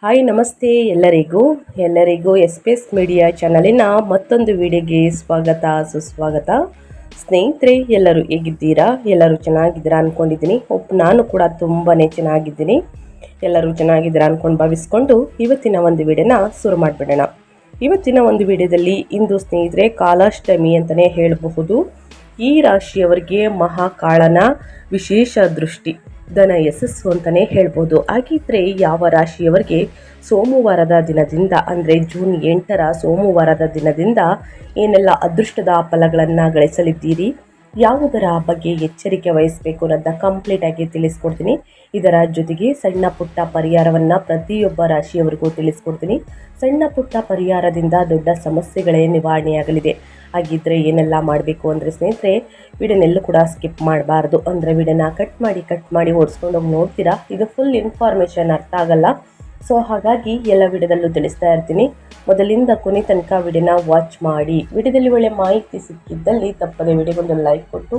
Hi ನಮಸ್ತೆ ಎಲ್ಲರಿಗೂ S media ಚಾನಲಿನ ಮತ್ತೊಂದು ವಿಡಿಯೋಗೆ ಸ್ವಾಗತ ಸುಸ್ವಾಗತ. ಸ್ನೇಹಿತರೆ, ಎಲ್ಲರೂ ಹೇಗಿದ್ದೀರಾ? ಎಲ್ಲರೂ ಚೆನ್ನಾಗಿದ್ದೀರಾ ಅಂದ್ಕೊಂಡಿದ್ದೀನಿ. ನಾನು ಕೂಡ ತುಂಬಾ ಚೆನ್ನಾಗಿದ್ದೀನಿ. ಎಲ್ಲರೂ ಚೆನ್ನಾಗಿದ್ದೀರಾ ಅಂದ್ಕೊಂಡು ಭಾವಿಸ್ಕೊಂಡು ಇವತ್ತಿನ ಒಂದು ವಿಡಿಯೋನ ಶುರು ಮಾಡಿಬಿಡೋಣ. ಇವತ್ತಿನ ಒಂದು ವಿಡಿಯೋದಲ್ಲಿ ಇಂದು ಸ್ನೇಹಿತರೆ ಕಾಲಾಷ್ಟಮಿ ಅಂತಲೇ ಹೇಳಬಹುದು. ಈ ರಾಶಿಯವರಿಗೆ ಮಹಾಕಾಳನ ವಿಶೇಷ ದೃಷ್ಟಿ, ಧನ ಯಶಸ್ಸು ಅಂತಲೇ ಹೇಳ್ಬೋದು. ಹಾಗಿದ್ರೆ ಯಾವ ರಾಶಿಯವರಿಗೆ ಸೋಮವಾರದ ದಿನದಿಂದ ಅಂದರೆ ಜೂನ್ 8ರ ಸೋಮವಾರದ ದಿನದಿಂದ ಏನೆಲ್ಲ ಅದೃಷ್ಟದ ಫಲಗಳನ್ನು ಗಳಿಸಲಿದ್ದೀರಿ, ಯಾವುದರ ಬಗ್ಗೆ ಎಚ್ಚರಿಕೆ ವಹಿಸಬೇಕು ಅನ್ನೋದನ್ನ ಕಂಪ್ಲೀಟಾಗಿ ತಿಳಿಸ್ಕೊಡ್ತೀನಿ. ಇದರ ಜೊತೆಗೆ ಸಣ್ಣ ಪುಟ್ಟ ಪರಿಹಾರವನ್ನು ಪ್ರತಿಯೊಬ್ಬ ರಾಶಿಯವರಿಗೂ ತಿಳಿಸ್ಕೊಡ್ತೀನಿ. ಸಣ್ಣ ಪುಟ್ಟ ಪರಿಹಾರದಿಂದ ದೊಡ್ಡ ಸಮಸ್ಯೆಗಳೇ ನಿವಾರಣೆಯಾಗಲಿದೆ. ಹಾಗಿದ್ರೆ ಏನೆಲ್ಲ ಮಾಡಬೇಕು ಅಂದರೆ ಸ್ನೇಹಿತರೆ, ವಿಡಿಯೋನೆಲ್ಲೂ ಕೂಡ ಸ್ಕಿಪ್ ಮಾಡಬಾರ್ದು. ಅಂದರೆ ವಿಡಿಯೋನ ಕಟ್ ಮಾಡಿ ಓಡಿಸ್ಕೊಂಡೋಗಿ ನೋಡ್ತೀರಾ, ಇದು ಫುಲ್ ಇನ್ಫಾರ್ಮೇಷನ್ ಅರ್ಥ ಆಗಲ್ಲ. ಸೊ ಹಾಗಾಗಿ ಎಲ್ಲ ವಿಡಿಯೋದಲ್ಲೂ ತಿಳಿಸ್ತಾ ಇರ್ತೀನಿ. ಮೊದಲಿಂದ ಕೊನೆ ತನಕ ವಿಡಿಯೋನ ವಾಚ್ ಮಾಡಿ. ವಿಡಿಯೋದಲ್ಲಿ ಒಳ್ಳೆ ಮಾಹಿತಿ ಸಿಕ್ಕಿದ್ದಲ್ಲಿ ತಪ್ಪದೆ ವಿಡಿಯೋಗೊಂದು ಲೈಕ್ ಕೊಟ್ಟು,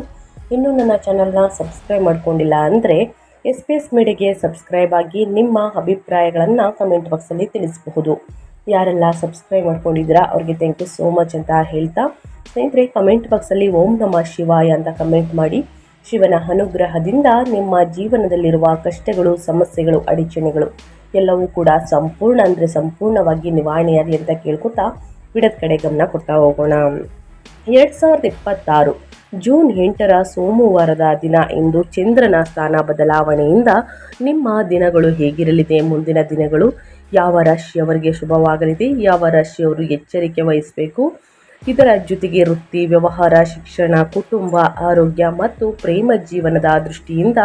ಇನ್ನೂ ನನ್ನ ಚಾನಲ್ನ ಸಬ್ಸ್ಕ್ರೈಬ್ ಮಾಡ್ಕೊಂಡಿಲ್ಲ ಅಂದರೆ ಎಸ್ ಮೀಡಿಯಾಗೆ ಸಬ್ಸ್ಕ್ರೈಬ್ ಆಗಿ ನಿಮ್ಮ ಅಭಿಪ್ರಾಯಗಳನ್ನು ಕಮೆಂಟ್ ಬಾಕ್ಸಲ್ಲಿ ತಿಳಿಸಬಹುದು. ಯಾರೆಲ್ಲ ಸಬ್ಸ್ಕ್ರೈಬ್ ಮಾಡ್ಕೊಂಡಿದ್ದೀರಾ ಅವ್ರಿಗೆ ಥ್ಯಾಂಕ್ ಯು ಸೋ ಮಚ್ ಅಂತ ಹೇಳ್ತಾ, ಸ್ನೇಹಿತರೆ ಕಮೆಂಟ್ ಬಾಕ್ಸಲ್ಲಿ ಓಂ ನಮಃ ಶಿವಾಯ ಅಂತ ಕಮೆಂಟ್ ಮಾಡಿ. ಶಿವನ ಅನುಗ್ರಹದಿಂದ ನಿಮ್ಮ ಜೀವನದಲ್ಲಿರುವ ಕಷ್ಟಗಳು, ಸಮಸ್ಯೆಗಳು, ಅಡಚಣೆಗಳು ಎಲ್ಲವೂ ಕೂಡ ಸಂಪೂರ್ಣವಾಗಿ ನಿವಾರಣೆಯಾಗಿ ಅಂತ ಕೇಳ್ಕೊತಾ ವಿಡಿಯೋದ ಕಡೆ ಗಮನ ಕೊಡ್ತಾ ಹೋಗೋಣ. 2026 ಜೂನ್ 8ರ ಸೋಮವಾರದ ದಿನ ಇಂದು ಚಂದ್ರನ ಸ್ಥಾನ ಬದಲಾವಣೆಯಿಂದ ನಿಮ್ಮ ದಿನಗಳು ಹೇಗಿರಲಿದೆ, ಮುಂದಿನ ದಿನಗಳು ಯಾವ ರಾಶಿಯವರಿಗೆ ಶುಭವಾಗಲಿದೆ, ಯಾವ ರಾಶಿಯವರು ಎಚ್ಚರಿಕೆ ವಹಿಸಬೇಕು, ಇದರ ಜೊತೆಗೆ ವೃತ್ತಿ, ವ್ಯವಹಾರ, ಶಿಕ್ಷಣ, ಕುಟುಂಬ, ಆರೋಗ್ಯ ಮತ್ತು ಪ್ರೇಮ ಜೀವನದ ದೃಷ್ಟಿಯಿಂದ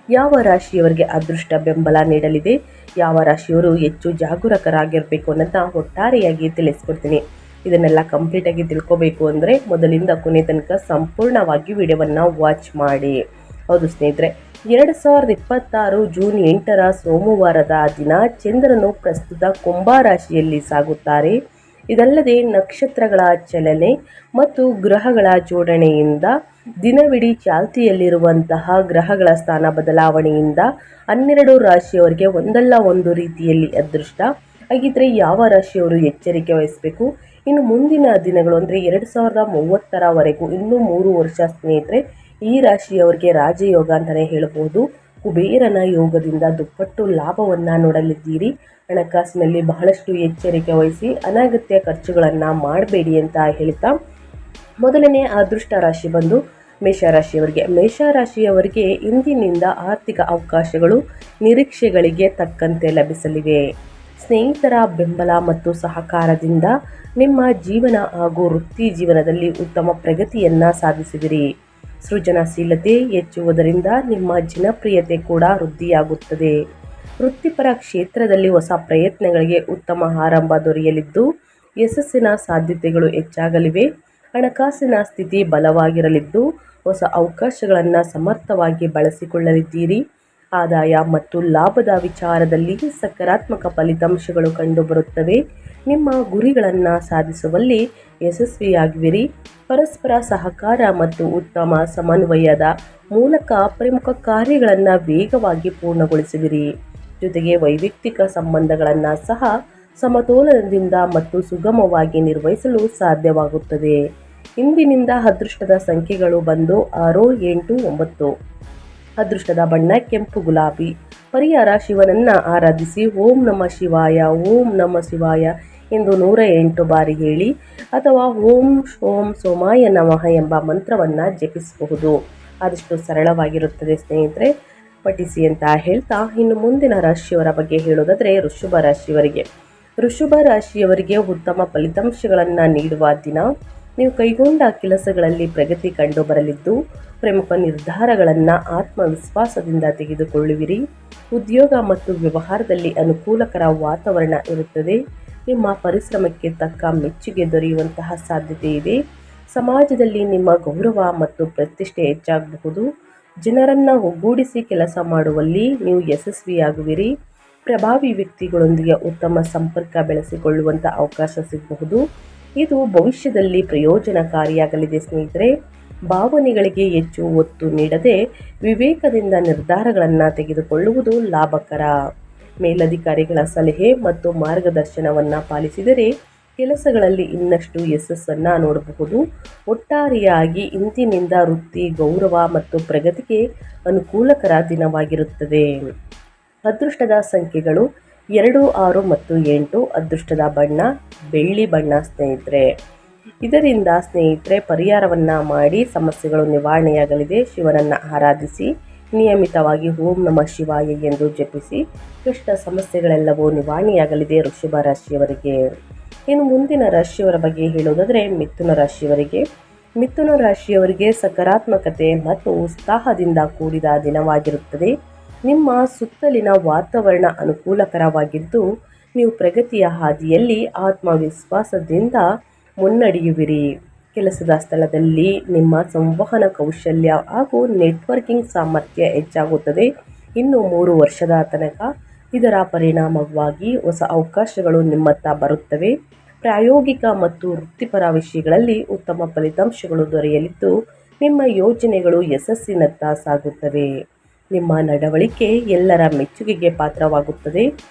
ಯಾವ ರಾಶಿಯವರಿಗೆ ಅದೃಷ್ಟ ಬೆಂಬಲ ನೀಡಲಿದೆ, ಯಾವ ರಾಶಿಯವರು ಹೆಚ್ಚು ಜಾಗರೂಕರಾಗಿರಬೇಕು ಅನ್ನೋದನ್ನ ಒಟ್ಟಾರೆಯಾಗಿ ತಿಳಿಸ್ಕೊಡ್ತೀನಿ. ಇದನ್ನೆಲ್ಲ ಕಂಪ್ಲೀಟಾಗಿ ತಿಳ್ಕೊಬೇಕು ಅಂದರೆ ಮೊದಲಿಂದ ಕೊನೆ ತನಕ ಸಂಪೂರ್ಣವಾಗಿ ವಿಡಿಯೋವನ್ನು ವಾಚ್ ಮಾಡಿ. ಹೌದು ಸ್ನೇಹಿತರೆ, 2026 ಜೂನ್ 8ರ ಸೋಮವಾರದ ದಿನ ಚಂದ್ರನು ಪ್ರಸ್ತುತ ಕುಂಭ ರಾಶಿಯಲ್ಲಿ ಸಾಗುತ್ತಾರೆ. ಇದಲ್ಲದೆ ನಕ್ಷತ್ರಗಳ ಚಲನೆ ಮತ್ತು ಗ್ರಹಗಳ ಜೋಡಣೆಯಿಂದ ದಿನವಿಡೀ ಚಾಲ್ತಿಯಲ್ಲಿರುವಂತಹ ಗ್ರಹಗಳ ಸ್ಥಾನ ಬದಲಾವಣೆಯಿಂದ 12 ರಾಶಿಯವರಿಗೆ ಒಂದಲ್ಲ ಒಂದು ರೀತಿಯಲ್ಲಿ ಅದೃಷ್ಟ. ಹಾಗಿದ್ರೆ ಯಾವ ರಾಶಿಯವರು ಎಚ್ಚರಿಕೆ ವಹಿಸಬೇಕು? ಇನ್ನು ಮುಂದಿನ ದಿನಗಳು ಅಂದರೆ 2030ರವರೆಗೂ ಇನ್ನೂ 3 ವರ್ಷ ಸ್ನೇಹಿತರೆ ಈ ರಾಶಿಯವರಿಗೆ ರಾಜಯೋಗ ಅಂತಲೇ ಹೇಳಬಹುದು. ಕುಬೇರನ ಯೋಗದಿಂದ ದುಪ್ಪಟ್ಟು ಲಾಭವನ್ನು ನೋಡಲಿದ್ದೀರಿ. ಹಣಕಾಸಿನಲ್ಲಿ ಬಹಳಷ್ಟು ಎಚ್ಚರಿಕೆ ವಹಿಸಿ ಅನಗತ್ಯ ಖರ್ಚುಗಳನ್ನು ಮಾಡಬೇಡಿ ಅಂತ ಹೇಳ್ತಾ, ಮೊದಲನೇ ಅದೃಷ್ಟ ರಾಶಿ ಬಂದು ಮೇಷರಾಶಿಯವರಿಗೆ ಇಂದಿನಿಂದ ಆರ್ಥಿಕ ಅವಕಾಶಗಳು ನಿರೀಕ್ಷೆಗಳಿಗೆ ತಕ್ಕಂತೆ ಲಭಿಸಲಿವೆ. ಸ್ನೇಹಿತರ ಬೆಂಬಲ ಮತ್ತು ಸಹಕಾರದಿಂದ ನಿಮ್ಮ ಜೀವನ ಹಾಗೂ ವೃತ್ತಿ ಜೀವನದಲ್ಲಿ ಉತ್ತಮ ಪ್ರಗತಿಯನ್ನು ಸಾಧಿಸುವಿರಿ. ಸೃಜನಶೀಲತೆ ಹೆಚ್ಚುವುದರಿಂದ ನಿಮ್ಮ ಜನಪ್ರಿಯತೆ ಕೂಡ ವೃದ್ಧಿಯಾಗುತ್ತದೆ. ವೃತ್ತಿಪರ ಕ್ಷೇತ್ರದಲ್ಲಿ ಹೊಸ ಪ್ರಯತ್ನಗಳಿಗೆ ಉತ್ತಮ ಆರಂಭ ದೊರೆಯಲಿದ್ದು ಯಶಸ್ಸಿನ ಸಾಧ್ಯತೆಗಳು ಹೆಚ್ಚಾಗಲಿವೆ. ಹಣಕಾಸಿನ ಸ್ಥಿತಿ ಬಲವಾಗಿರಲಿದ್ದು ಹೊಸ ಅವಕಾಶಗಳನ್ನು ಸಮರ್ಥವಾಗಿ ಬಳಸಿಕೊಳ್ಳಲಿದ್ದೀರಿ. ಆದಾಯ ಮತ್ತು ಲಾಭದ ವಿಚಾರದಲ್ಲಿ ಸಕಾರಾತ್ಮಕ ಫಲಿತಾಂಶಗಳು ಕಂಡುಬರುತ್ತವೆ. ನಿಮ್ಮ ಗುರಿಗಳನ್ನು ಸಾಧಿಸುವಲ್ಲಿ ಯಶಸ್ವಿಯಾಗುವಿರಿ. ಪರಸ್ಪರ ಸಹಕಾರ ಮತ್ತು ಉತ್ತಮ ಸಮನ್ವಯದ ಮೂಲಕ ಪ್ರಮುಖ ಕಾರ್ಯಗಳನ್ನು ವೇಗವಾಗಿ ಪೂರ್ಣಗೊಳಿಸುವಿರಿ. ಜೊತೆಗೆ ವೈಯಕ್ತಿಕ ಸಂಬಂಧಗಳನ್ನು ಸಹ ಸಮತೋಲನದಿಂದ ಮತ್ತು ಸುಗಮವಾಗಿ ನಿರ್ವಹಿಸಲು ಸಾಧ್ಯವಾಗುತ್ತದೆ. ಇಂದಿನಿಂದ ಅದೃಷ್ಟದ ಸಂಖ್ಯೆಗಳು ಬಂದು 6, 8, 9. ಅದೃಷ್ಟದ ಬಣ್ಣ ಕೆಂಪು ಗುಲಾಬಿ. ಪರಿಹಾರ: ಶಿವನನ್ನು ಆರಾಧಿಸಿ ಓಂ ನಮಃ ಶಿವಾಯ ಎಂದು 108 ಬಾರಿ ಹೇಳಿ ಅಥವಾ ಓಂ ಸೋಮಾಯ ನಮಃ ಎಂಬ ಮಂತ್ರವನ್ನು ಜಪಿಸಬಹುದು. ಆದಷ್ಟು ಸರಳವಾಗಿರುತ್ತದೆ ಸ್ನೇಹಿತರೆ, ಪಠಿಸಿ ಅಂತ ಹೇಳ್ತಾ, ಇನ್ನು ಮುಂದಿನ ರಾಶಿಯವರ ಬಗ್ಗೆ ಹೇಳೋದಾದರೆ ವೃಷಭ ರಾಶಿಯವರಿಗೆ ಉತ್ತಮ ಫಲಿತಾಂಶಗಳನ್ನು ನೀಡುವ ದಿನ. ನೀವು ಕೈಗೊಂಡ ಕೆಲಸಗಳಲ್ಲಿ ಪ್ರಗತಿ ಕಂಡು ಬರಲಿದ್ದು ಪ್ರಮುಖ ನಿರ್ಧಾರಗಳನ್ನು ಆತ್ಮವಿಶ್ವಾಸದಿಂದ ತೆಗೆದುಕೊಳ್ಳುವಿರಿ. ಉದ್ಯೋಗ ಮತ್ತು ವ್ಯವಹಾರದಲ್ಲಿ ಅನುಕೂಲಕರ ವಾತಾವರಣ ಇರುತ್ತದೆ. ನಿಮ್ಮ ಪರಿಶ್ರಮಕ್ಕೆ ತಕ್ಕ ಮೆಚ್ಚುಗೆ ದೊರೆಯುವಂತಹ ಸಾಧ್ಯತೆ ಇದೆ. ಸಮಾಜದಲ್ಲಿ ನಿಮ್ಮ ಗೌರವ ಮತ್ತು ಪ್ರತಿಷ್ಠೆ ಹೆಚ್ಚಾಗಬಹುದು. ಜನರನ್ನು ಒಗ್ಗೂಡಿಸಿ ಕೆಲಸ ಮಾಡುವಲ್ಲಿ ನೀವು ಯಶಸ್ವಿಯಾಗುವಿರಿ. ಪ್ರಭಾವಿ ವ್ಯಕ್ತಿಗಳೊಂದಿಗೆ ಉತ್ತಮ ಸಂಪರ್ಕ ಬೆಳೆಸಿಕೊಳ್ಳುವಂಥ ಅವಕಾಶ ಸಿಗಬಹುದು. ಇದು ಭವಿಷ್ಯದಲ್ಲಿ ಪ್ರಯೋಜನಕಾರಿಯಾಗಲಿದೆ ಸ್ನೇಹಿತರೆ. ಭಾವನೆಗಳಿಗೆ ಹೆಚ್ಚು ಒತ್ತು ನೀಡದೆ ವಿವೇಕದಿಂದ ನಿರ್ಧಾರಗಳನ್ನು ತೆಗೆದುಕೊಳ್ಳುವುದು ಲಾಭಕರ. ಮೇಲಧಿಕಾರಿಗಳ ಸಲಹೆ ಮತ್ತು ಮಾರ್ಗದರ್ಶನವನ್ನು ಪಾಲಿಸಿದರೆ ಕೆಲಸಗಳಲ್ಲಿ ಇನ್ನಷ್ಟು ಯಶಸ್ಸನ್ನು ನೋಡಬಹುದು. ಒಟ್ಟಾರೆಯಾಗಿ ಇಂದಿನಿಂದ ವೃತ್ತಿ, ಗೌರವ ಮತ್ತು ಪ್ರಗತಿಗೆ ಅನುಕೂಲಕರ ದಿನವಾಗಿರುತ್ತದೆ. ಅದೃಷ್ಟದ ಸಂಖ್ಯೆಗಳು 2, 6 ಮತ್ತು 8. ಅದೃಷ್ಟದ ಬಣ್ಣ ಬೆಳ್ಳಿ ಬಣ್ಣ ಸ್ನೇಹಿತರೆ. ಇದರಿಂದ ಸ್ನೇಹಿತರೆ ಪರಿಹಾರವನ್ನು ಮಾಡಿ ಸಮಸ್ಯೆಗಳು ನಿವಾರಣೆಯಾಗಲಿದೆ. ಶಿವನನ್ನು ಆರಾಧಿಸಿ ನಿಯಮಿತವಾಗಿ ಓಂ ನಮಃ ಶಿವಾಯ ಎಂದು ಜಪಿಸಿ ಕಷ್ಟ ಸಮಸ್ಯೆಗಳೆಲ್ಲವೂ ನಿವಾರಣೆಯಾಗಲಿದೆ ವೃಷಭ ರಾಶಿಯವರಿಗೆ. ಇನ್ನು ಮುಂದಿನ ರಾಶಿಯವರ ಬಗ್ಗೆ ಹೇಳುವುದಾದರೆ ಮಿಥುನ ರಾಶಿಯವರಿಗೆ. ಮಿಥುನ ರಾಶಿಯವರಿಗೆ ಸಕಾರಾತ್ಮಕತೆ ಮತ್ತು ಉತ್ಸಾಹದಿಂದ ಕೂಡಿದ ದಿನವಾಗಿರುತ್ತದೆ. ನಿಮ್ಮ ಸುತ್ತಲಿನ ವಾತಾವರಣ ಅನುಕೂಲಕರವಾಗಿದ್ದು ನೀವು ಪ್ರಗತಿಯ ಹಾದಿಯಲ್ಲಿ ಆತ್ಮವಿಶ್ವಾಸದಿಂದ ಮುನ್ನಡೆಯುವಿರಿ. ಕೆಲಸದ ಸ್ಥಳದಲ್ಲಿ ನಿಮ್ಮ ಸಂವಹನ ಕೌಶಲ್ಯ ಹಾಗೂ ನೆಟ್ವರ್ಕಿಂಗ್ ಸಾಮರ್ಥ್ಯ ಹೆಚ್ಚಾಗುತ್ತದೆ. ಇನ್ನು 3 ವರ್ಷದ ತನಕ ಇದರ ಪರಿಣಾಮವಾಗಿ ಹೊಸ ಅವಕಾಶಗಳು ನಿಮ್ಮತ್ತ ಬರುತ್ತವೆ. ಪ್ರಾಯೋಗಿಕ ಮತ್ತು ವೃತ್ತಿಪರ ವಿಷಯಗಳಲ್ಲಿ ಉತ್ತಮ ಫಲಿತಾಂಶಗಳು ದೊರೆಯಲಿದ್ದು ನಿಮ್ಮ ಯೋಜನೆಗಳು ಯಶಸ್ಸಿನತ್ತ ಸಾಗುತ್ತವೆ. ನಿಮ್ಮ ನಡವಳಿಕೆ ಎಲ್ಲರ ಮೆಚ್ಚುಗೆಗೆ ಪಾತ್ರವಾಗುತ್ತದೆ.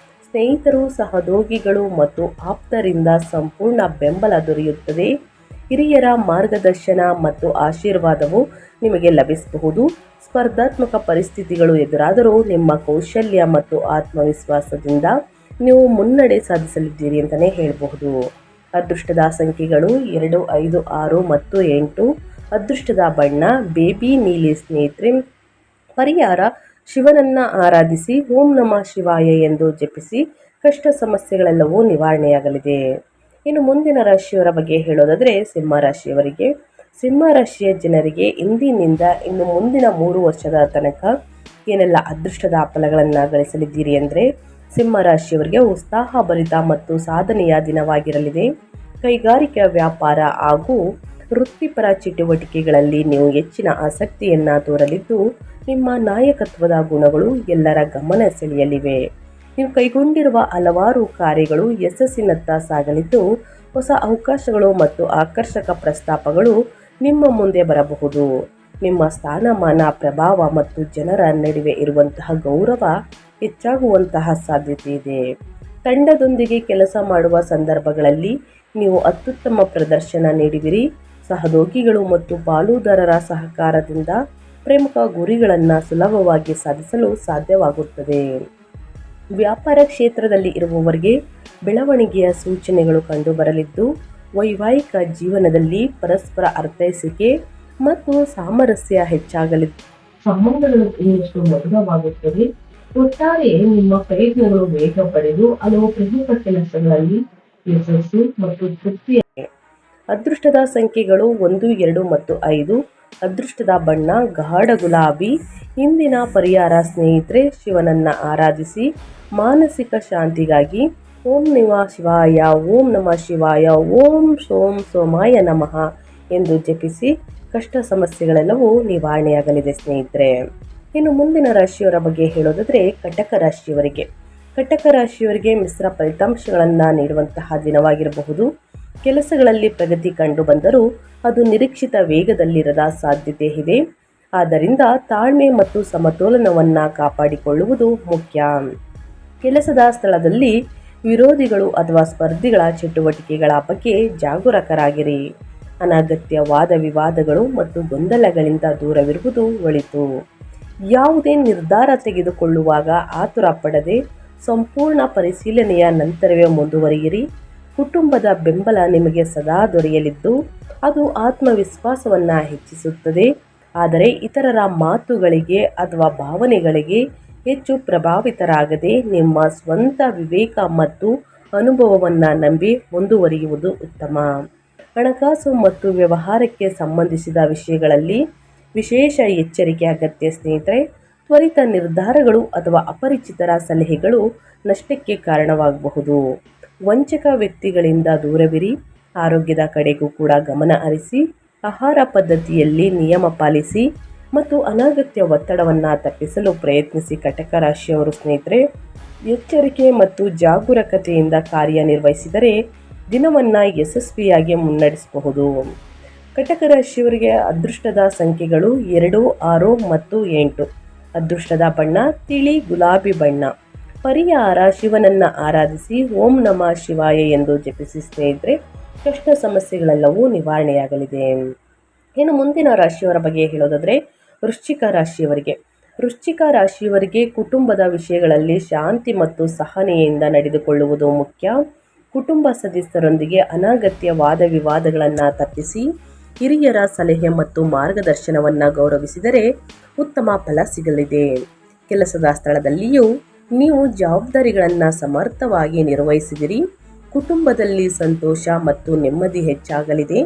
ಸ್ನೇಹಿತರು, ಸಹೋದ್ಯೋಗಿಗಳು ಮತ್ತು ಆಪ್ತರಿಂದ ಸಂಪೂರ್ಣ ಬೆಂಬಲ ದೊರೆಯುತ್ತದೆ. ಹಿರಿಯರ ಮಾರ್ಗದರ್ಶನ ಮತ್ತು ಆಶೀರ್ವಾದವು ನಿಮಗೆ ಲಭಿಸಬಹುದು. ಸ್ಪರ್ಧಾತ್ಮಕ ಪರಿಸ್ಥಿತಿಗಳು ಎದುರಾದರೂ ನಿಮ್ಮ ಕೌಶಲ್ಯ ಮತ್ತು ಆತ್ಮವಿಶ್ವಾಸದಿಂದ ನೀವು ಮುನ್ನಡೆ ಸಾಧಿಸಲಿದ್ದೀರಿ ಅಂತಲೇ ಹೇಳಬಹುದು. ಅದೃಷ್ಟದ ಸಂಖ್ಯೆಗಳು 2, 5, 6 ಮತ್ತು 8. ಅದೃಷ್ಟದ ಬಣ್ಣ ಬೇಬಿ ನೀಲಿ ಸ್ನೇಹಿತರೆ. ಪರಿಹಾರ ಶಿವನನ್ನು ಆರಾಧಿಸಿ ಓಂ ನಮಃ ಶಿವಾಯ ಎಂದು ಜಪಿಸಿ ಕಷ್ಟ ಸಮಸ್ಯೆಗಳೆಲ್ಲವೂ ನಿವಾರಣೆಯಾಗಲಿದೆ. ಇನ್ನು ಮುಂದಿನ ರಾಶಿಯವರ ಬಗ್ಗೆ ಹೇಳೋದಾದರೆ ಸಿಂಹ ರಾಶಿಯವರಿಗೆ. ಸಿಂಹ ರಾಶಿಯ ಜನರಿಗೆ ಇಂದಿನಿಂದ ಇನ್ನು ಮುಂದಿನ 3 ವರ್ಷದ ತನಕ ಏನೆಲ್ಲ ಅದೃಷ್ಟದ ಫಲಗಳನ್ನು ಗಳಿಸಲಿದ್ದೀರಿ ಅಂದರೆ ಸಿಂಹ ರಾಶಿಯವರಿಗೆ ಉತ್ಸಾಹಭರಿತ ಮತ್ತು ಸಾಧನೆಯ ದಿನವಾಗಿರಲಿದೆ. ಕೈಗಾರಿಕಾ ವ್ಯಾಪಾರ ಹಾಗೂ ವೃತ್ತಿಪರ ಚಟುವಟಿಕೆಗಳಲ್ಲಿ ನೀವು ಹೆಚ್ಚಿನ ಆಸಕ್ತಿಯನ್ನು ತೋರಲಿದ್ದು ನಿಮ್ಮ ನಾಯಕತ್ವದ ಗುಣಗಳು ಎಲ್ಲರ ಗಮನ ಸೆಳೆಯಲಿವೆ. ನೀವು ಕೈಗೊಂಡಿರುವ ಹಲವಾರು ಕಾರ್ಯಗಳು ಯಶಸ್ಸಿನತ್ತ ಸಾಗಲಿದ್ದು ಹೊಸ ಅವಕಾಶಗಳು ಮತ್ತು ಆಕರ್ಷಕ ಪ್ರಸ್ತಾಪಗಳು ನಿಮ್ಮ ಮುಂದೆ ಬರಬಹುದು. ನಿಮ್ಮ ಸ್ಥಾನಮಾನ, ಪ್ರಭಾವ ಮತ್ತು ಜನರ ನಡುವೆ ಇರುವಂತಹ ಗೌರವ ಹೆಚ್ಚಾಗುವಂತಹ ಸಾಧ್ಯತೆ ಇದೆ. ತಂಡದೊಂದಿಗೆ ಕೆಲಸ ಮಾಡುವ ಸಂದರ್ಭಗಳಲ್ಲಿ ನೀವು ಅತ್ಯುತ್ತಮ ಪ್ರದರ್ಶನ ನೀಡುವಿರಿ. ಸಹೋದ್ಯೋಗಿಗಳು ಮತ್ತು ಪಾಲುದಾರರ ಸಹಕಾರದಿಂದ ಪ್ರಮುಖ ಗುರಿಗಳನ್ನು ಸುಲಭವಾಗಿ ಸಾಧಿಸಲು ಸಾಧ್ಯವಾಗುತ್ತದೆ. ವ್ಯಾಪಾರ ಕ್ಷೇತ್ರದಲ್ಲಿ ಇರುವವರಿಗೆ ಬೆಳವಣಿಗೆಯ ಸೂಚನೆಗಳು ಕಂಡುಬರಲಿದ್ದು ವೈವಾಹಿಕ ಜೀವನದಲ್ಲಿ ಪರಸ್ಪರ ಅರ್ಥೈಸಿಕೆ ಮತ್ತು ಸಾಮರಸ್ಯ ಹೆಚ್ಚಾಗಲಿದ್ದು ಸಂಬಂಧಗಳು ಇನ್ನಷ್ಟು ಮಧುರವಾಗುತ್ತದೆ. ಒಟ್ಟಾರೆ ನಿಮ್ಮ ಪ್ರಯತ್ನಗಳು ವೇಗ ಪಡೆದು ಹಲವು ಪ್ರಮುಖ ಕೆಲಸಗಳಲ್ಲಿ ಯಶಸ್ಸು ಮತ್ತು ತೃಪ್ತಿಯ. ಅದೃಷ್ಟದ ಸಂಖ್ಯೆಗಳು 1, 2 ಮತ್ತು 5. ಅದೃಷ್ಟದ ಬಣ್ಣ ಗಾಢ ಗುಲಾಬಿ. ಇಂದಿನ ಪರಿಹಾರ ಸ್ನೇಹಿತರೆ ಶಿವನನ್ನು ಆರಾಧಿಸಿ ಮಾನಸಿಕ ಶಾಂತಿಗಾಗಿ ಓಂ ನಮಃ ಶಿವಾಯ, ಓಂ ನಮಃ ಶಿವಾಯ, ಓಂ ಸೋಂ ಸೋಮಾಯ ನಮಃ ಎಂದು ಜಪಿಸಿ ಕಷ್ಟ ಸಮಸ್ಯೆಗಳೆಲ್ಲವೂ ನಿವಾರಣೆಯಾಗಲಿದೆ ಸ್ನೇಹಿತರೆ. ಇನ್ನು ಮುಂದಿನ ರಾಶಿಯವರ ಬಗ್ಗೆ ಹೇಳೋದಾದರೆ ಕಟಕ ರಾಶಿಯವರಿಗೆ. ಕಟಕ ರಾಶಿಯವರಿಗೆ ಮಿಶ್ರ ಫಲಿತಾಂಶಗಳನ್ನು ನೀಡುವಂತಹ ದಿನವಾಗಿರಬಹುದು. ಕೆಲಸಗಳಲ್ಲಿ ಪ್ರಗತಿ ಕಂಡು ಬಂದರೂ ಅದು ನಿರೀಕ್ಷಿತ ವೇಗದಲ್ಲಿರದ ಸಾಧ್ಯತೆ ಇದೆ. ಆದ್ದರಿಂದ ತಾಳ್ಮೆ ಮತ್ತು ಸಮತೋಲನವನ್ನು ಕಾಪಾಡಿಕೊಳ್ಳುವುದು ಮುಖ್ಯ. ಕೆಲಸದ ಸ್ಥಳದಲ್ಲಿ ವಿರೋಧಿಗಳು ಅಥವಾ ಸ್ಪರ್ಧಿಗಳ ಚಟುವಟಿಕೆಗಳ ಬಗ್ಗೆ ಜಾಗರೂಕರಾಗಿರಿ. ಅನಗತ್ಯ ವಾದ ವಿವಾದಗಳು ಮತ್ತು ಗೊಂದಲಗಳಿಂದ ದೂರವಿರುವುದು ಒಳಿತು. ಯಾವುದೇ ನಿರ್ಧಾರ ತೆಗೆದುಕೊಳ್ಳುವಾಗ ಆತುರ ಪಡದೆ ಸಂಪೂರ್ಣ ಪರಿಶೀಲನೆಯ ನಂತರವೇ ಮುಂದುವರಿಯಿರಿ. ಕುಟುಂಬದ ಬೆಂಬಲ ನಿಮಗೆ ಸದಾ ದೊರೆಯಲಿದ್ದು ಅದು ಆತ್ಮವಿಶ್ವಾಸವನ್ನು ಹೆಚ್ಚಿಸುತ್ತದೆ. ಆದರೆ ಇತರರ ಮಾತುಗಳಿಗೆ ಅಥವಾ ಭಾವನೆಗಳಿಗೆ ಹೆಚ್ಚು ಪ್ರಭಾವಿತರಾಗದೆ ನಿಮ್ಮ ಸ್ವಂತ ವಿವೇಕ ಮತ್ತು ಅನುಭವವನ್ನು ನಂಬಿ ಮುಂದುವರಿಯುವುದು ಉತ್ತಮ. ಹಣಕಾಸು ಮತ್ತು ವ್ಯವಹಾರಕ್ಕೆ ಸಂಬಂಧಿಸಿದ ವಿಷಯಗಳಲ್ಲಿ ವಿಶೇಷ ಎಚ್ಚರಿಕೆ ಅಗತ್ಯ ಸ್ನೇಹಿತರೆ. ತ್ವರಿತ ನಿರ್ಧಾರಗಳು ಅಥವಾ ಅಪರಿಚಿತರ ಸಲಹೆಗಳು ನಷ್ಟಕ್ಕೆ ಕಾರಣವಾಗಬಹುದು. ವಂಚಕ ವ್ಯಕ್ತಿಗಳಿಂದ ದೂರವಿರಿ. ಆರೋಗ್ಯದ ಕಡೆಗೂ ಕೂಡ ಗಮನ ಹರಿಸಿ. ಆಹಾರ ಪದ್ಧತಿಯಲ್ಲಿ ನಿಯಮ ಪಾಲಿಸಿ ಮತ್ತು ಅನಗತ್ಯ ಒತ್ತಡವನ್ನು ತಪ್ಪಿಸಲು ಪ್ರಯತ್ನಿಸಿ. ಕಟಕ ರಾಶಿಯವರು ಸ್ನೇಹಿತರೆ ಎಚ್ಚರಿಕೆ ಮತ್ತು ಜಾಗರೂಕತೆಯಿಂದ ಕಾರ್ಯನಿರ್ವಹಿಸಿದರೆ ದಿನವನ್ನು ಯಶಸ್ವಿಯಾಗಿ ಮುನ್ನಡೆಸಬಹುದು. ಕಟಕ ರಾಶಿಯವರಿಗೆ ಅದೃಷ್ಟದ ಸಂಖ್ಯೆಗಳು 2, 6 ಮತ್ತು 8. ಅದೃಷ್ಟದ ಬಣ್ಣ ತಿಳಿ ಗುಲಾಬಿ ಬಣ್ಣ. ಪರಿಹಾರ: ಶಿವನನ್ನು ಆರಾಧಿಸಿ ಓಂ ನಮಃ ಶಿವಾಯ ಎಂದು ಜಪಿಸಿ ಸ್ನೇಹಿತರೆ, ಕಷ್ಟ ಸಮಸ್ಯೆಗಳೆಲ್ಲವೂ ನಿವಾರಣೆಯಾಗಲಿದೆ. ಇನ್ನು ಮುಂದಿನ ರಾಶಿಯವರ ಬಗ್ಗೆ ಹೇಳೋದಾದರೆ ವೃಶ್ಚಿಕ ರಾಶಿಯವರಿಗೆ. ವೃಶ್ಚಿಕ ರಾಶಿಯವರಿಗೆ ಕುಟುಂಬದ ವಿಷಯಗಳಲ್ಲಿ ಶಾಂತಿ ಮತ್ತು ಸಹನೆಯಿಂದ ನಡೆದುಕೊಳ್ಳುವುದು ಮುಖ್ಯ. ಕುಟುಂಬ ಸದಸ್ಯರೊಂದಿಗೆ ಅನಗತ್ಯ ವಾದ ವಿವಾದಗಳನ್ನು ತಪ್ಪಿಸಿ ಹಿರಿಯರ ಸಲಹೆ ಮತ್ತು ಮಾರ್ಗದರ್ಶನವನ್ನು ಗೌರವಿಸಿದರೆ ಉತ್ತಮ ಫಲ ಸಿಗಲಿದೆ. ಕೆಲಸದ ಸ್ಥಳದಲ್ಲಿಯೂ ನೀವು ಜವಾಬ್ದಾರಿಗಳನ್ನು ಸಮರ್ಥವಾಗಿ ನಿರ್ವಹಿಸುವಿರಿ. ಕುಟುಂಬದಲ್ಲಿ ಸಂತೋಷ ಮತ್ತು ನೆಮ್ಮದಿ ಹೆಚ್ಚಾಗಲಿದೆ.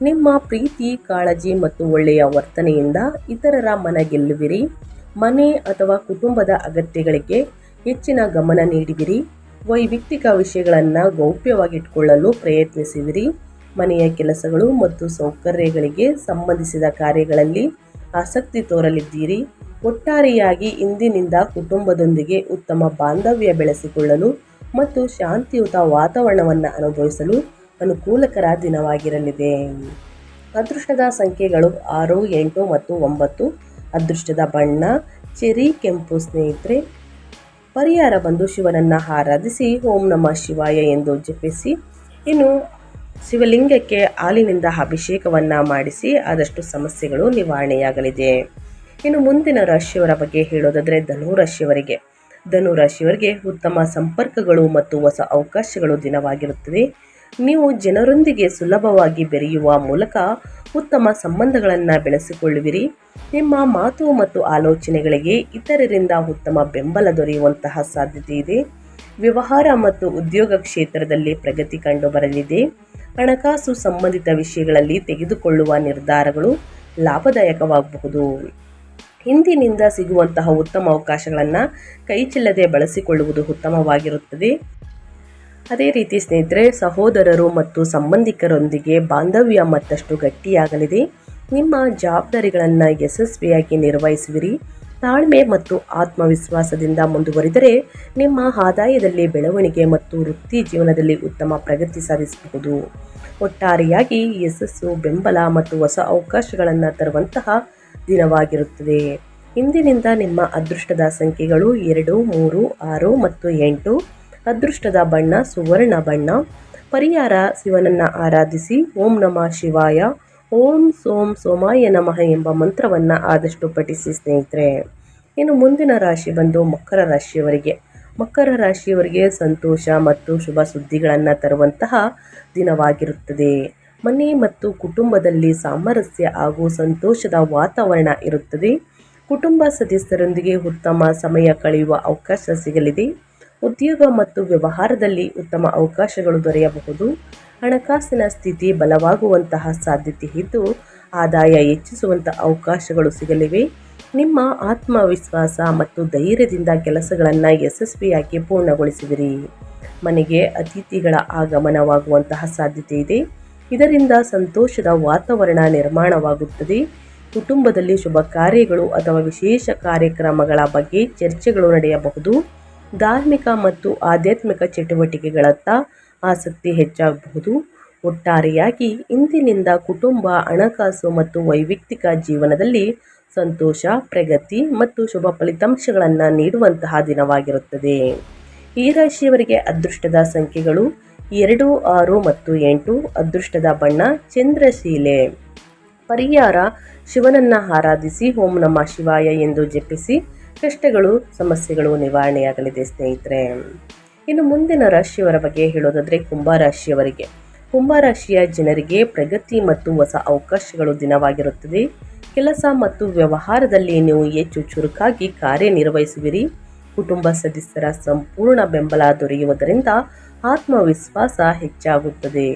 ನಿಮ್ಮ ಪ್ರೀತಿ, ಕಾಳಜಿ ಮತ್ತು ಒಳ್ಳೆಯ ವರ್ತನೆಯಿಂದ ಇತರರ ಮನ ಗೆಲ್ಲುವಿರಿ. ಮನೆ ಅಥವಾ ಕುಟುಂಬದ ಅಗತ್ಯಗಳಿಗೆ ಹೆಚ್ಚಿನ ಗಮನ ನೀಡುವಿರಿ. ವೈಯಕ್ತಿಕ ವಿಷಯಗಳನ್ನು ಗೌಪ್ಯವಾಗಿಟ್ಟುಕೊಳ್ಳಲು ಪ್ರಯತ್ನಿಸುವಿರಿ. ಮನೆಯ ಕೆಲಸಗಳು ಮತ್ತು ಸೌಕರ್ಯಗಳಿಗೆ ಸಂಬಂಧಿಸಿದ ಕಾರ್ಯಗಳಲ್ಲಿ ಆಸಕ್ತಿ ತೋರಲಿದ್ದೀರಿ. ಒಟ್ಟಾರೆಯಾಗಿ ಇಂದಿನಿಂದ ಕುಟುಂಬದೊಂದಿಗೆ ಉತ್ತಮ ಬಾಂಧವ್ಯ ಬೆಳೆಸಿಕೊಳ್ಳಲು ಮತ್ತು ಶಾಂತಿಯುತ ವಾತಾವರಣವನ್ನು ಅನುಭವಿಸಲು ಅನುಕೂಲಕರ ದಿನವಾಗಿರಲಿದೆ. ಅದೃಷ್ಟದ ಸಂಖ್ಯೆಗಳು 6, 8 ಮತ್ತು 9. ಅದೃಷ್ಟದ ಬಣ್ಣ ಚೆರಿ ಕೆಂಪು ಸ್ನೇಹಿತರೆ. ಪರಿಹಾರ ಬಂದು ಶಿವನನ್ನು ಆರಾಧಿಸಿ ಓಂ ನಮಃ ಶಿವಾಯ ಎಂದು ಜಪಿಸಿ. ಇನ್ನು ಶಿವಲಿಂಗಕ್ಕೆ ಹಾಲಿನಿಂದ ಅಭಿಷೇಕವನ್ನು ಮಾಡಿಸಿ ಆದಷ್ಟು ಸಮಸ್ಯೆಗಳು ನಿವಾರಣೆಯಾಗಲಿದೆ. ಇನ್ನು ಮುಂದಿನ ರಾಶಿಯವರ ಬಗ್ಗೆ ಹೇಳೋದಾದರೆ ಧನುರಾಶಿಯವರಿಗೆ. ಧನುರಾಶಿಯವರಿಗೆ ಉತ್ತಮ ಸಂಪರ್ಕಗಳು ಮತ್ತು ಹೊಸ ಅವಕಾಶಗಳು ದಿನವಾಗಿರುತ್ತದೆ. ನೀವು ಜನರೊಂದಿಗೆ ಸುಲಭವಾಗಿ ಬೆರೆಯುವ ಮೂಲಕ ಉತ್ತಮ ಸಂಬಂಧಗಳನ್ನು ಬೆಳೆಸಿಕೊಳ್ಳುವಿರಿ. ನಿಮ್ಮ ಮಾತು ಮತ್ತು ಆಲೋಚನೆಗಳಿಗೆ ಇತರರಿಂದ ಉತ್ತಮ ಬೆಂಬಲ ದೊರೆಯುವಂತಹ ಸಾಧ್ಯತೆ ಇದೆ. ವ್ಯವಹಾರ ಮತ್ತು ಉದ್ಯೋಗ ಕ್ಷೇತ್ರದಲ್ಲಿ ಪ್ರಗತಿ ಕಂಡುಬರಲಿದೆ. ಹಣಕಾಸು ಸಂಬಂಧಿತ ವಿಷಯಗಳಲ್ಲಿ ತೆಗೆದುಕೊಳ್ಳುವ ನಿರ್ಧಾರಗಳು ಲಾಭದಾಯಕವಾಗಬಹುದು. ಇಂದಿನಿಂದ ಸಿಗುವಂತಹ ಉತ್ತಮ ಅವಕಾಶಗಳನ್ನು ಕೈಚೆಲ್ಲದೆ ಬಳಸಿಕೊಳ್ಳುವುದು ಉತ್ತಮವಾಗಿರುತ್ತದೆ. ಅದೇ ರೀತಿ ಸ್ನೇಹಿತರೆ, ಸಹೋದರರು ಮತ್ತು ಸಂಬಂಧಿಕರೊಂದಿಗೆ ಬಾಂಧವ್ಯ ಮತ್ತಷ್ಟು ಗಟ್ಟಿಯಾಗಲಿದೆ. ನಿಮ್ಮ ಜವಾಬ್ದಾರಿಗಳನ್ನು ಯಶಸ್ವಿಯಾಗಿ ನಿರ್ವಹಿಸುವಿರಿ. ತಾಳ್ಮೆ ಮತ್ತು ಆತ್ಮವಿಶ್ವಾಸದಿಂದ ಮುಂದುವರಿದರೆ ನಿಮ್ಮ ಆದಾಯದಲ್ಲಿ ಬೆಳವಣಿಗೆ ಮತ್ತು ವೃತ್ತಿ ಜೀವನದಲ್ಲಿ ಉತ್ತಮ ಪ್ರಗತಿ ಸಾಧಿಸಬಹುದು. ಒಟ್ಟಾರೆಯಾಗಿ ಯಶಸ್ಸು, ಬೆಂಬಲ ಮತ್ತು ಹೊಸ ಅವಕಾಶಗಳನ್ನು ತರುವಂತಹ ದಿನವಾಗಿರುತ್ತದೆ. ಇಂದಿನಿಂದ ನಿಮ್ಮ ಅದೃಷ್ಟದ ಸಂಖ್ಯೆಗಳು 2, 3, 6 ಮತ್ತು 8. ಅದೃಷ್ಟದ ಬಣ್ಣ ಸುವರ್ಣ ಬಣ್ಣ. ಪರಿಹಾರ: ಶಿವನನ್ನು ಆರಾಧಿಸಿ ಓಂ ನಮಃ ಶಿವಾಯ, ಓಂ ಸೋಂ ಸೋಮಾಯ ನಮಃ ಎಂಬ ಮಂತ್ರವನ್ನು ಆದಷ್ಟು ಪಠಿಸಿ ಸ್ನೇಹಿತರೆ. ಇನ್ನು ಮುಂದಿನ ರಾಶಿ ಬಂದು ಮಕರ ರಾಶಿಯವರಿಗೆ. ಮಕರ ರಾಶಿಯವರಿಗೆ ಸಂತೋಷ ಮತ್ತು ಶುಭ ಸುದ್ದಿಗಳನ್ನು ತರುವಂತಹ ದಿನವಾಗಿರುತ್ತದೆ. ಮನೆ ಮತ್ತು ಕುಟುಂಬದಲ್ಲಿ ಸಾಮರಸ್ಯ ಹಾಗೂ ಸಂತೋಷದ ವಾತಾವರಣ ಇರುತ್ತದೆ. ಕುಟುಂಬ ಸದಸ್ಯರೊಂದಿಗೆ ಉತ್ತಮ ಸಮಯ ಕಳೆಯುವ ಅವಕಾಶ ಸಿಗಲಿದೆ. ಉದ್ಯೋಗ ಮತ್ತು ವ್ಯವಹಾರದಲ್ಲಿ ಉತ್ತಮ ಅವಕಾಶಗಳು ದೊರೆಯಬಹುದು. ಹಣಕಾಸಿನ ಸ್ಥಿತಿ ಬಲವಾಗುವಂತಹ ಸಾಧ್ಯತೆ ಇದ್ದು ಆದಾಯ ಹೆಚ್ಚಿಸುವಂತಹ ಅವಕಾಶಗಳು ಸಿಗಲಿವೆ. ನಿಮ್ಮ ಆತ್ಮವಿಶ್ವಾಸ ಮತ್ತು ಧೈರ್ಯದಿಂದ ಕೆಲಸಗಳನ್ನು ಯಶಸ್ವಿಯಾಗಿ ಪೂರ್ಣಗೊಳಿಸುವಿರಿ. ಮನೆಗೆ ಅತಿಥಿಗಳ ಆಗಮನವಾಗುವಂತಹ ಸಾಧ್ಯತೆ ಇದೆ. ಇದರಿಂದ ಸಂತೋಷದ ವಾತಾವರಣ ನಿರ್ಮಾಣವಾಗುತ್ತದೆ. ಕುಟುಂಬದಲ್ಲಿ ಶುಭ ಕಾರ್ಯಗಳು ಅಥವಾ ವಿಶೇಷ ಕಾರ್ಯಕ್ರಮಗಳ ಬಗ್ಗೆ ಚರ್ಚೆಗಳು ನಡೆಯಬಹುದು. ಧಾರ್ಮಿಕ ಮತ್ತು ಆಧ್ಯಾತ್ಮಿಕ ಚಟುವಟಿಕೆಗಳತ್ತ ಆಸಕ್ತಿ ಹೆಚ್ಚಾಗಬಹುದು. ಒಟ್ಟಾರೆಯಾಗಿ ಇಂದಿನಿಂದ ಕುಟುಂಬ, ಹಣಕಾಸು ಮತ್ತು ವೈಯಕ್ತಿಕ ಜೀವನದಲ್ಲಿ ಸಂತೋಷ, ಪ್ರಗತಿ ಮತ್ತು ಶುಭ ಫಲಿತಾಂಶಗಳನ್ನು ನೀಡುವಂತಹ ದಿನವಾಗಿರುತ್ತದೆ. ಈ ರಾಶಿಯವರಿಗೆ ಅದೃಷ್ಟದ ಸಂಖ್ಯೆಗಳು 2, 6 ಮತ್ತು 8. ಅದೃಷ್ಟದ ಬಣ್ಣ ಚಂದ್ರಶೀಲೆ. ಪರಿಹಾರ: ಶಿವನನ್ನು ಆರಾಧಿಸಿ ಓಂ ನಮಃ ಶಿವಾಯ ಎಂದು ಜಪಿಸಿ. ಕಷ್ಟಗಳು, ಸಮಸ್ಯೆಗಳು ನಿವಾರಣೆಯಾಗಲಿದೆ ಸ್ನೇಹಿತರೆ. ಇನ್ನು ಮುಂದಿನ ರಾಶಿಯವರ ಬಗ್ಗೆ ಹೇಳೋದಾದರೆ ಕುಂಭರಾಶಿಯವರಿಗೆ. ಕುಂಭರಾಶಿಯ ಜನರಿಗೆ ಪ್ರಗತಿ ಮತ್ತು ಹೊಸ ಅವಕಾಶಗಳು ದಿನವಾಗಿರುತ್ತದೆ. ಕೆಲಸ ಮತ್ತು ವ್ಯವಹಾರದಲ್ಲಿ ನೀವು ಹೆಚ್ಚು ಚುರುಕಾಗಿ ಕಾರ್ಯನಿರ್ವಹಿಸುವಿರಿ. ಕುಟುಂಬ ಸದಸ್ಯರ ಸಂಪೂರ್ಣ ಬೆಂಬಲ ದೊರೆಯುವುದರಿಂದ ಆತ್ಮವಿಶ್ವಾಸ ಹೆಚ್ಚಾಗುತ್ತದೆ.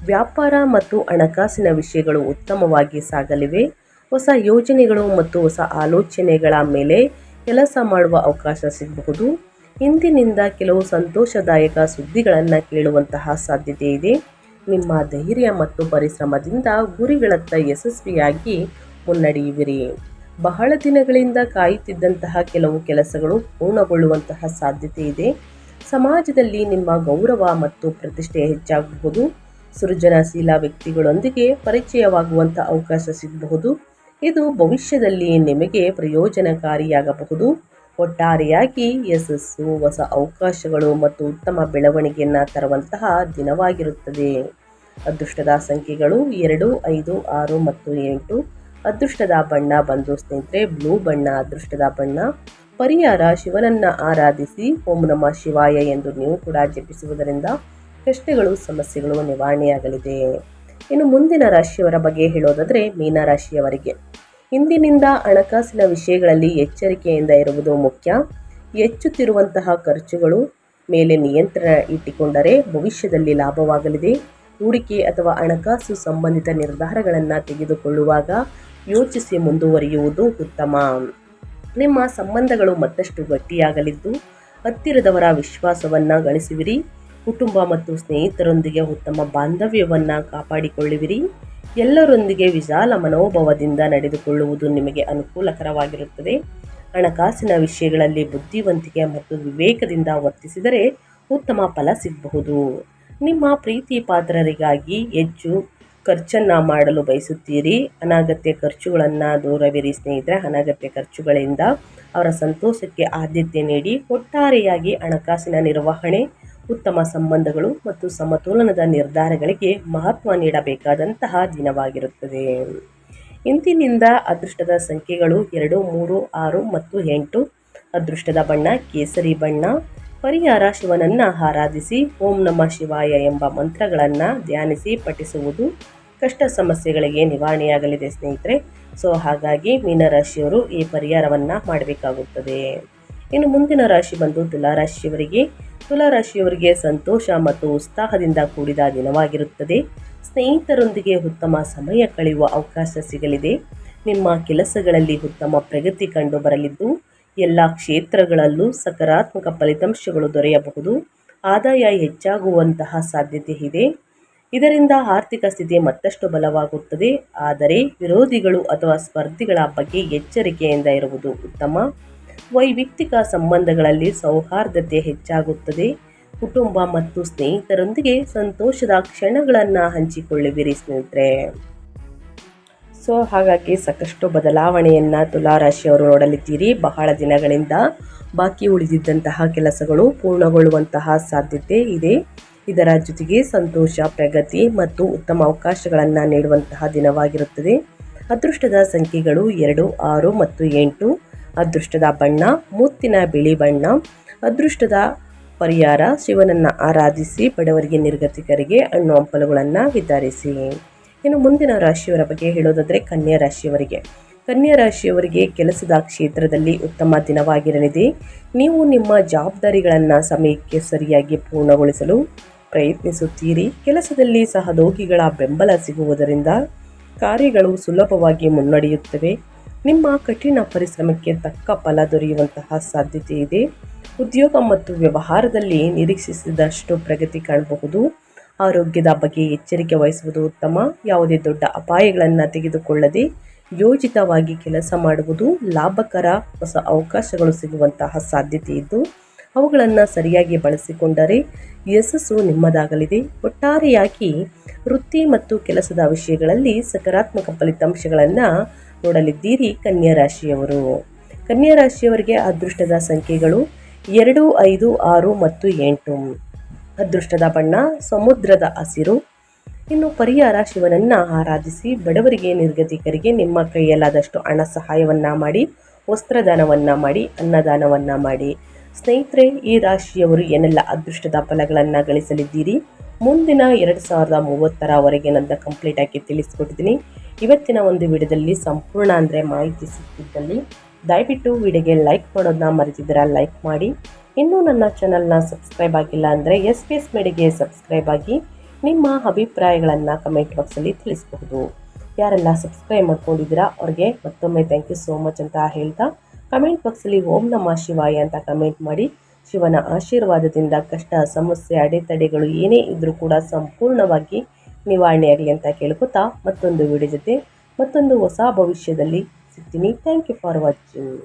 ವ್ಯಾಪಾರ ಮತ್ತು ಹಣಕಾಸಿನ ವಿಷಯಗಳು ಉತ್ತಮವಾಗಿ ಸಾಗಲಿವೆ. ಹೊಸ ಯೋಜನೆಗಳು ಮತ್ತು ಹೊಸ ಆಲೋಚನೆಗಳ ಮೇಲೆ ಕೆಲಸ ಮಾಡುವ ಅವಕಾಶ ಸಿಗಬಹುದು. ಇಂದಿನಿಂದ ಕೆಲವು ಸಂತೋಷದಾಯಕ ಸುದ್ದಿಗಳನ್ನು ಕೇಳುವಂತಹ ಸಾಧ್ಯತೆ ಇದೆ. ನಿಮ್ಮ ಧೈರ್ಯ ಮತ್ತು ಪರಿಶ್ರಮದಿಂದ ಗುರಿಗಳತ್ತ ಯಶಸ್ವಿಯಾಗಿ ಮುನ್ನಡೆಯುವಿರಿ. ಬಹಳ ದಿನಗಳಿಂದ ಕಾಯುತ್ತಿದ್ದಂತಹ ಕೆಲವು ಕೆಲಸಗಳು ಪೂರ್ಣಗೊಳ್ಳುವಂತಹ ಸಾಧ್ಯತೆ ಇದೆ. ಸಮಾಜದಲ್ಲಿ ನಿಮ್ಮ ಗೌರವ ಮತ್ತು ಪ್ರತಿಷ್ಠೆ ಹೆಚ್ಚಾಗಬಹುದು. ಸೃಜನಶೀಲ ವ್ಯಕ್ತಿಗಳೊಂದಿಗೆ ಪರಿಚಯವಾಗುವಂಥ ಅವಕಾಶ ಸಿಗಬಹುದು. ಇದು ಭವಿಷ್ಯದಲ್ಲಿ ನಿಮಗೆ ಪ್ರಯೋಜನಕಾರಿಯಾಗಬಹುದು. ಒಟ್ಟಾರೆಯಾಗಿ ಯಶಸ್ಸು, ಹೊಸ ಅವಕಾಶಗಳು ಮತ್ತು ಉತ್ತಮ ಬೆಳವಣಿಗೆಯನ್ನು ತರುವಂತಹ ದಿನವಾಗಿರುತ್ತದೆ. ಅದೃಷ್ಟದ ಸಂಖ್ಯೆಗಳು 2, 5, 6 ಮತ್ತು 8. ಅದೃಷ್ಟದ ಬಣ್ಣ ಬಂದು ಸ್ನೇಹಿತರೆ ಬ್ಲೂ ಬಣ್ಣ ಅದೃಷ್ಟದ ಬಣ್ಣ. ಪರಿಹಾರ ಶಿವನನ್ನ ಆರಾಧಿಸಿ ಓಂ ನಮಃ ಶಿವಾಯ ಎಂದು ನೀವು ಕೂಡ ಜಪಿಸುವುದರಿಂದ ಕಷ್ಟಗಳು ಸಮಸ್ಯೆಗಳು ನಿವಾರಣೆಯಾಗಲಿದೆ. ಇನ್ನು ಮುಂದಿನ ರಾಶಿಯವರ ಬಗ್ಗೆ ಹೇಳೋದಾದರೆ ಮೀನರಾಶಿಯವರಿಗೆ ಇಂದಿನಿಂದ ಹಣಕಾಸಿನ ವಿಷಯಗಳಲ್ಲಿ ಎಚ್ಚರಿಕೆಯಿಂದ ಇರುವುದು ಮುಖ್ಯ. ಹೆಚ್ಚುತ್ತಿರುವಂತಹ ಖರ್ಚುಗಳು ಮೇಲೆ ನಿಯಂತ್ರಣ ಇಟ್ಟುಕೊಂಡರೆ ಭವಿಷ್ಯದಲ್ಲಿ ಲಾಭವಾಗಲಿದೆ. ಹೂಡಿಕೆ ಅಥವಾ ಹಣಕಾಸು ಸಂಬಂಧಿತ ನಿರ್ಧಾರಗಳನ್ನು ತೆಗೆದುಕೊಳ್ಳುವಾಗ ಯೋಚಿಸಿ ಮುಂದುವರಿಯುವುದು ಉತ್ತಮ. ನಿಮ್ಮ ಸಂಬಂಧಗಳು ಮತ್ತಷ್ಟು ಗಟ್ಟಿಯಾಗಲಿದ್ದು ಹತ್ತಿರದವರ ವಿಶ್ವಾಸವನ್ನು ಗಳಿಸುವಿರಿ. ಕುಟುಂಬ ಮತ್ತು ಸ್ನೇಹಿತರೊಂದಿಗೆ ಉತ್ತಮ ಬಾಂಧವ್ಯವನ್ನು ಕಾಪಾಡಿಕೊಳ್ಳುವಿರಿ. ಎಲ್ಲರೊಂದಿಗೆ ವಿಶಾಲ ಮನೋಭಾವದಿಂದ ನಡೆದುಕೊಳ್ಳುವುದು ನಿಮಗೆ ಅನುಕೂಲಕರವಾಗಿರುತ್ತದೆ. ಹಣಕಾಸಿನ ವಿಷಯಗಳಲ್ಲಿ ಬುದ್ಧಿವಂತಿಕೆ ಮತ್ತು ವಿವೇಕದಿಂದ ವರ್ತಿಸಿದರೆ ಉತ್ತಮ ಫಲ ಸಿಗಬಹುದು. ನಿಮ್ಮ ಪ್ರೀತಿ ಪಾತ್ರರಿಗಾಗಿ ಹೆಚ್ಚು ಖರ್ಚನ್ನು ಮಾಡಲು ಬಯಸುತ್ತೀರಿ. ಅನಗತ್ಯ ಖರ್ಚುಗಳನ್ನು ದೂರವಿರಿ ಸ್ನೇಹಿತರೆ. ಅನಗತ್ಯ ಖರ್ಚುಗಳಿಂದ ಅವರ ಸಂತೋಷಕ್ಕೆ ಆದ್ಯತೆ ನೀಡಿ. ಒಟ್ಟಾರೆಯಾಗಿ ಹಣಕಾಸಿನ ನಿರ್ವಹಣೆ, ಉತ್ತಮ ಸಂಬಂಧಗಳು ಮತ್ತು ಸಮತೋಲನದ ನಿರ್ಧಾರಗಳಿಗೆ ಮಹತ್ವ ನೀಡಬೇಕಾದಂತಹ ದಿನವಾಗಿರುತ್ತದೆ. ಇಂದಿನಿಂದ ಅದೃಷ್ಟದ ಸಂಖ್ಯೆಗಳು 2, 3, 6 ಮತ್ತು 8. ಅದೃಷ್ಟದ ಬಣ್ಣ ಕೇಸರಿ ಬಣ್ಣ. ಪರಿಹಾರ ಶಿವನನ್ನು ಆರಾಧಿಸಿ ಓಂ ನಮಃ ಶಿವಾಯ ಎಂಬ ಮಂತ್ರಗಳನ್ನು ಧ್ಯಾನಿಸಿ ಪಠಿಸುವುದು ಕಷ್ಟ ಸಮಸ್ಯೆಗಳಿಗೆ ನಿವಾರಣೆಯಾಗಲಿದೆ ಸ್ನೇಹಿತರೆ. ಹಾಗಾಗಿ ಮೀನರಾಶಿಯವರು ಈ ಪರಿಹಾರವನ್ನು ಮಾಡಬೇಕಾಗುತ್ತದೆ. ಇನ್ನು ಮುಂದಿನ ರಾಶಿ ಬಂದು ತುಲಾರಾಶಿಯವರಿಗೆ. ತುಲಾರಾಶಿಯವರಿಗೆ ಸಂತೋಷ ಮತ್ತು ಉತ್ಸಾಹದಿಂದ ಕೂಡಿದ ದಿನವಾಗಿರುತ್ತದೆ. ಸ್ನೇಹಿತರೊಂದಿಗೆ ಉತ್ತಮ ಸಮಯ ಕಳೆಯುವ ಅವಕಾಶ ಸಿಗಲಿದೆ. ನಿಮ್ಮ ಕೆಲಸಗಳಲ್ಲಿ ಉತ್ತಮ ಪ್ರಗತಿ ಕಂಡು ಬರಲಿದ್ದು ಎಲ್ಲ ಕ್ಷೇತ್ರಗಳಲ್ಲೂ ಸಕಾರಾತ್ಮಕ ಫಲಿತಾಂಶಗಳು ದೊರೆಯಬಹುದು. ಆದಾಯ ಹೆಚ್ಚಾಗುವಂತಹ ಸಾಧ್ಯತೆ ಇದೆ. ಇದರಿಂದ ಆರ್ಥಿಕ ಸ್ಥಿತಿ ಮತ್ತಷ್ಟು ಬಲವಾಗುತ್ತದೆ. ಆದರೆ ವಿರೋಧಿಗಳು ಅಥವಾ ಸ್ಪರ್ಧಿಗಳ ಬಗ್ಗೆ ಎಚ್ಚರಿಕೆಯಿಂದ ಇರುವುದು ಉತ್ತಮ. ವೈಯಕ್ತಿಕ ಸಂಬಂಧಗಳಲ್ಲಿ ಸೌಹಾರ್ದತೆ ಹೆಚ್ಚಾಗುತ್ತದೆ. ಕುಟುಂಬ ಮತ್ತು ಸ್ನೇಹಿತರೊಂದಿಗೆ ಸಂತೋಷದ ಕ್ಷಣಗಳನ್ನು ಹಂಚಿಕೊಳ್ಳುವಿರಿ ಸ್ನೇಹಿತರೆ. ಹಾಗಾಗಿ ಸಾಕಷ್ಟು ಬದಲಾವಣೆಯನ್ನು ತುಲಾರಾಶಿಯವರು ನೋಡಲಿದ್ದೀರಿ. ಬಹಳ ದಿನಗಳಿಂದ ಬಾಕಿ ಉಳಿದಿದ್ದಂತಹ ಕೆಲಸಗಳು ಪೂರ್ಣಗೊಳ್ಳುವಂತಹ ಸಾಧ್ಯತೆ ಇದೆ. ಇದರ ಜೊತೆಗೆ ಸಂತೋಷ, ಪ್ರಗತಿ ಮತ್ತು ಉತ್ತಮ ಅವಕಾಶಗಳನ್ನು ನೀಡುವಂತಹ ದಿನವಾಗಿರುತ್ತದೆ. ಅದೃಷ್ಟದ ಸಂಖ್ಯೆಗಳು 2, 6 ಮತ್ತು 8. ಅದೃಷ್ಟದ ಬಣ್ಣ ಮುತ್ತಿನ ಬಿಳಿ ಬಣ್ಣ. ಅದೃಷ್ಟದ ಪರಿಹಾರ ಶಿವನನ್ನು ಆರಾಧಿಸಿ ಬಡವರಿಗೆ ನಿರ್ಗತಿಕರಿಗೆ ಹಣ್ಣು ಹಂಪಲುಗಳನ್ನು ವಿತರಿಸಿ. ಇನ್ನು ಮುಂದಿನ ರಾಶಿಯವರ ಬಗ್ಗೆ ಹೇಳೋದಾದರೆ ಕನ್ಯಾ ರಾಶಿಯವರಿಗೆ. ಕನ್ಯಾ ರಾಶಿಯವರಿಗೆ ಕೆಲಸದ ಕ್ಷೇತ್ರದಲ್ಲಿ ಉತ್ತಮ ದಿನವಾಗಿರಲಿದೆ. ನೀವು ನಿಮ್ಮ ಜವಾಬ್ದಾರಿಗಳನ್ನು ಸಮಯಕ್ಕೆ ಸರಿಯಾಗಿ ಪೂರ್ಣಗೊಳಿಸಲು ಪ್ರಯತ್ನಿಸುತ್ತೀರಿ. ಕೆಲಸದಲ್ಲಿ ಸಹೋದ್ಯೋಗಿಗಳ ಬೆಂಬಲ ಸಿಗುವುದರಿಂದ ಕಾರ್ಯಗಳು ಸುಲಭವಾಗಿ ಮುನ್ನಡೆಯುತ್ತವೆ. ನಿಮ್ಮ ಕಠಿಣ ಪರಿಶ್ರಮಕ್ಕೆ ತಕ್ಕ ಫಲ ದೊರೆಯುವಂತಹ ಸಾಧ್ಯತೆ ಇದೆ. ಉದ್ಯೋಗ ಮತ್ತು ವ್ಯವಹಾರದಲ್ಲಿ ನಿರೀಕ್ಷಿಸಿದಷ್ಟು ಪ್ರಗತಿ ಕಾಣಬಹುದು. ಆರೋಗ್ಯದ ಬಗ್ಗೆ ಎಚ್ಚರಿಕೆ ವಹಿಸುವುದು ಉತ್ತಮ. ಯಾವುದೇ ದೊಡ್ಡ ಅಪಾಯಗಳನ್ನು ತೆಗೆದುಕೊಳ್ಳದೆ ಯೋಜಿತವಾಗಿ ಕೆಲಸ ಮಾಡುವುದು ಲಾಭಕರ. ಹೊಸ ಅವಕಾಶಗಳು ಸಿಗುವಂತಹ ಸಾಧ್ಯತೆ ಇದ್ದು ಅವುಗಳನ್ನು ಸರಿಯಾಗಿ ಬಳಸಿಕೊಂಡರೆ ಯಶಸ್ಸು ನಿಮ್ಮದಾಗಲಿದೆ. ಒಟ್ಟಾರೆಯಾಗಿ ವೃತ್ತಿ ಮತ್ತು ಕೆಲಸದ ವಿಷಯಗಳಲ್ಲಿ ಸಕಾರಾತ್ಮಕ ಫಲಿತಾಂಶಗಳನ್ನು ನೋಡಲಿದ್ದೀರಿ ಕನ್ಯಾ ರಾಶಿಯವರು. ಕನ್ಯಾ ರಾಶಿಯವರಿಗೆ ಅದೃಷ್ಟದ ಸಂಖ್ಯೆಗಳು 2, 5, 6 ಮತ್ತು 8. ಅದೃಷ್ಟದ ಬಣ್ಣ ಸಮುದ್ರದ ಹಸಿರು. ಇನ್ನು ಪರಿಹಾರ ಶಿವನನ್ನು ಆರಾಧಿಸಿ ಬಡವರಿಗೆ ನಿರ್ಗತಿಕರಿಗೆ ನಿಮ್ಮ ಕೈಯಲ್ಲಾದಷ್ಟು ಹಣ ಸಹಾಯವನ್ನು ಮಾಡಿ, ವಸ್ತ್ರದಾನವನ್ನು ಮಾಡಿ, ಅನ್ನದಾನವನ್ನು ಮಾಡಿ. ಸ್ನೇಹಿತರೆ, ಈ ರಾಶಿಯವರು ಏನೆಲ್ಲ ಅದೃಷ್ಟದ ಫಲಗಳನ್ನು ಗಳಿಸಲಿದ್ದೀರಿ ಮುಂದಿನ 2030 ನನ್ನ ಕಂಪ್ಲೀಟಾಗಿ ತಿಳಿಸ್ಕೊಟ್ಟಿದ್ದೀನಿ. ಇವತ್ತಿನ ಒಂದು ವಿಡಿಯೋದಲ್ಲಿ ಸಂಪೂರ್ಣ ಮಾಹಿತಿ ಸಿಕ್ಕಿದ್ದಲ್ಲಿ ದಯವಿಟ್ಟು ವಿಡಿಯೋಗೆ ಲೈಕ್ ಮಾಡೋದನ್ನ ಮರೆತಿದ್ದೀರಾ, ಲೈಕ್ ಮಾಡಿ. ಇನ್ನೂ ನನ್ನ ಚಾನಲ್ನ ಸಬ್ಸ್ಕ್ರೈಬ್ ಆಗಿಲ್ಲ ಅಂದರೆ SPS ಮೀಡಿಯಾಗೆ ಸಬ್ಸ್ಕ್ರೈಬ್ ಆಗಿ ನಿಮ್ಮ ಅಭಿಪ್ರಾಯಗಳನ್ನು ಕಮೆಂಟ್ ಬಾಕ್ಸಲ್ಲಿ ತಿಳಿಸಬಹುದು. ಯಾರೆಲ್ಲ ಸಬ್ಸ್ಕ್ರೈಬ್ ಮಾಡ್ಕೊಂಡಿದ್ದೀರಾ ಅವ್ರಿಗೆ ಮತ್ತೊಮ್ಮೆ ಥ್ಯಾಂಕ್ ಯು ಸೋ ಮಚ್ ಅಂತ ಹೇಳ್ತಾ ಕಮೆಂಟ್ ಬಾಕ್ಸಲ್ಲಿ ಓಂ ನಮಃ ಶಿವಾಯ ಅಂತ ಕಮೆಂಟ್ ಮಾಡಿ. ಶಿವನ ಆಶೀರ್ವಾದದಿಂದ ಕಷ್ಟ, ಸಮಸ್ಯೆ, ಅಡೆತಡೆಗಳು ಏನೇ ಇದ್ದರೂ ಕೂಡ ಸಂಪೂರ್ಣವಾಗಿ ನಿವಾರಣೆಯಾಗಲಿ ಅಂತ ಕೇಳ್ಕೊತಾ ಮತ್ತೊಂದು ವಿಡಿಯೋ ಜೊತೆ ಮತ್ತೊಂದು ಹೊಸ ಭವಿಷ್ಯದಲ್ಲಿ ಸಿಗ್ತೀನಿ. Thank you for watching.